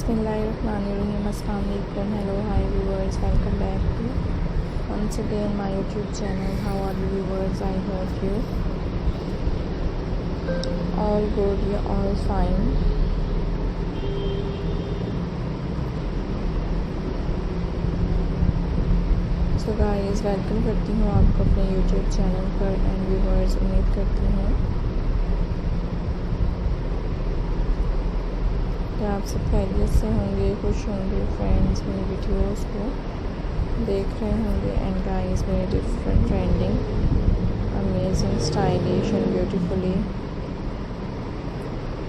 Bismillahirrahmanirrahim. Assalamu alaikum. Hello, hi viewers. Welcome back to once again my YouTube channel. How are you viewers? I hope you all good. You all fine. So guys, welcome करती हूँ आपको अपने YouTube channel पर and viewers उम्मीद करती हूँ कि आप सब खैरियत से होंगे, खुश होंगे। फ्रेंड्स मेरी वीडियोस को देख रहे होंगे एंड गाइस मेरे different trending amazing stylish and beautifully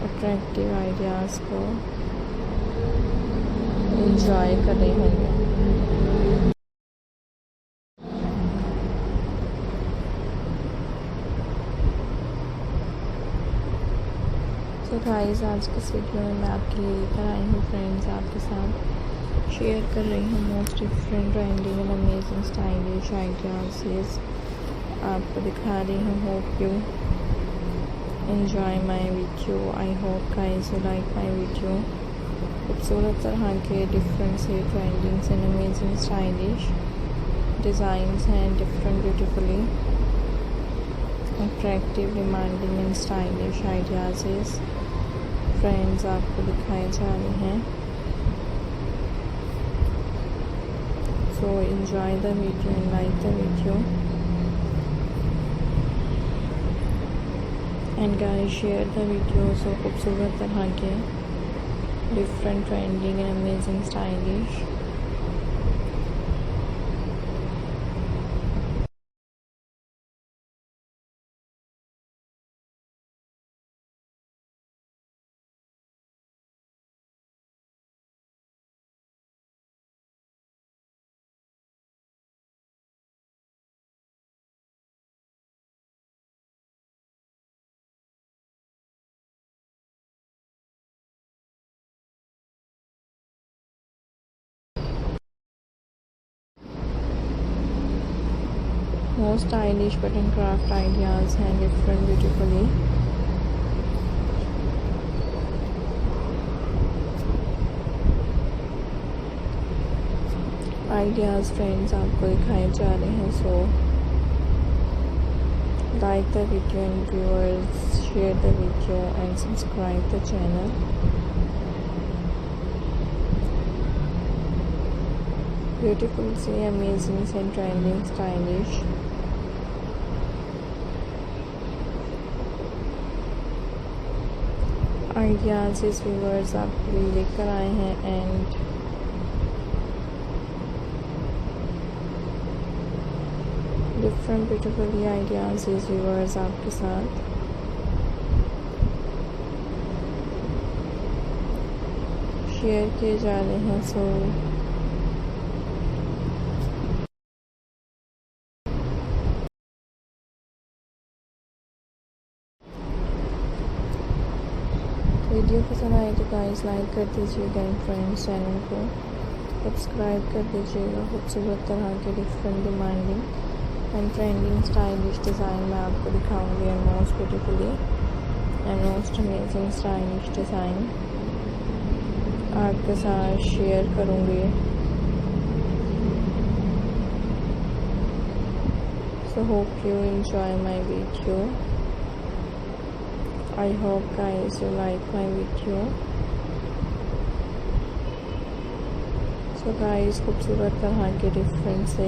attractive ideas को एंजॉय कर रहे होंगे। तो गाइस आज के इस वीडियो में मैं आपके लिए लेकर आई हूँ फ्रेंड्स, आपके साथ शेयर कर रही हूँ most different trending and amazing stylish ideas आपको दिखा रही हूँ। Hope you enjoy my video. I hope guys you like my video. खूबसूरत तरह के डिफरेंट से trendings and amazing stylish designs हैं, different beautifully attractive demanding and stylish ideas friends आपको दिखाए जा रहे हैं। So enjoy the video and like the video and guys share the video. So खूबसूरत तरह के different trending and amazing stylish more stylish button craft ideas and different beautifully ideas friends आपको दिखाए जा रहे हैं। सो like the video and viewers share the video and subscribe the channel. Beautiful say amazing and trending stylish ideas इस viewers आपके लिए लेकर आए हैं एंड डिफरेंट ब्यूटीफुली आइडियाज़ इस व्यूवर्स आपके साथ शेयर किए जा रहे हैं। सो वीडियो पसंद आए तो गाइस लाइक कर दीजिएगा एंड फ्रेंड्स चैनल को सब्सक्राइब कर दीजिएगा। खूबसूरत तरह के different demanding and trending stylish design मैं आपको दिखाऊंगी and most beautifully and most amazing stylish design आपके साथ शेयर करूँगी। So hope you enjoy my video. I hope guys you like my video. So guys खूबसूरत तरह के डिफरेंट से